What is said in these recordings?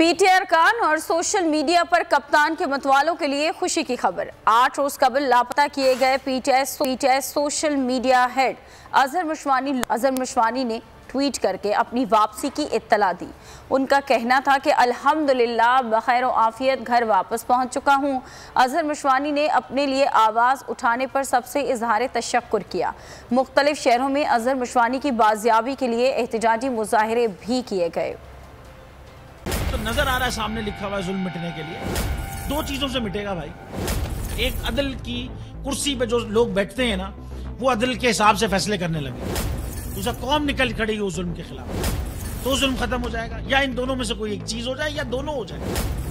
PTI अरकान और social media पर कप्तान के मतवालों के लिए खुशी की खबर। 8 रोज कबल लापता किए गए PTI social media head Azhar Mashwani ने ट्वीट करके अपनी वापसी की इत्तला दी। उनका कहना था कि अल्हम्दुलिल्लाह बखैर आफियत घर वापस पहुंच चुका हूं। अजहर मशवानी ने अपने लिए आवाज़ उठाने पर सबसे इजहार तशक्कुर किया। मुख्तलिफ शहरों में अजहर मशवानी की बाजियाबी के लिए एहतजाजी मुजाहरे भी किए गए। तो नजर आ रहा है सामने लिखा हुआ है जुल्म मिटने के लिए। दो चीजों से मिटेगा भाई, एक अदल की कुर्सी पे जो लोग बैठते हैं ना, वो अदल के हिसाब से फैसले करने लगे। दूसरा कौम निकल खड़ी उस जुल्म के खिलाफ, तो जुल्म खत्म हो जाएगा। या इन दोनों में से कोई एक चीज हो जाए या दोनों हो जाए।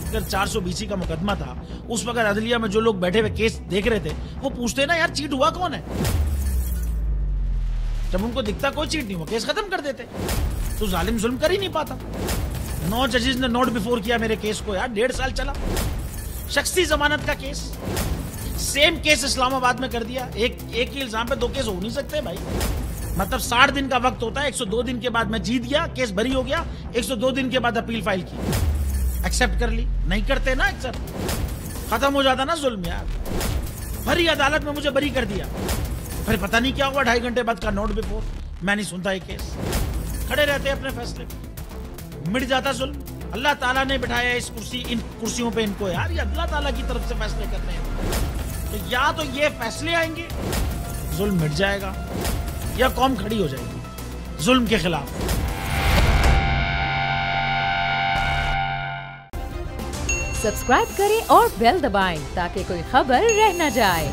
अगर 420 का मुकदमा था, उस वक्त अदलिया में जो लोग बैठे हुए केस देख रहे थे, वो पूछते ना यार चीट हुआ कौन है। जब उनको दिखता कोई चीट नहीं हुआ, केस खत्म कर देते। तो जालिम जुल्म कर ही नहीं पाता। 9 जजेस ने नोट बिफोर किया मेरे केस को यार, 1.5 साल चला। शख्सी जमानत का केस, सेम केस इस्लामाबाद में कर दिया। एक ही इल्जाम पे 2 केस हो नहीं सकते भाई। मतलब 60 दिन का वक्त होता है। 102 दिन के बाद मैं जीत गया, केस बरी हो गया। 102 दिन के बाद अपील फाइल की, एक्सेप्ट कर ली। नहीं करते ना एक्सेप्ट, खत्म हो जाता ना जुल्म यार। भरी अदालत में मुझे बरी कर दिया, फिर पता नहीं क्या हुआ 2.5 घंटे बाद का नोट बिफोर। मैं नहीं सुनता ये केस, खड़े रहते अपने फैसले पे, मिट जाता जुल्म। अल्लाह ताला ने बिठाया इन कुर्सियों पे इनको यार, ये अल्लाह ताला की तरफ से फैसले करने हैं। तो या तो ये फैसले आएंगे, जुल्म मिट जाएगा, या कौम खड़ी हो जाएगी जुल्म के खिलाफ। सब्सक्राइब करें और बेल दबाएं ताकि कोई खबर रह न जाए।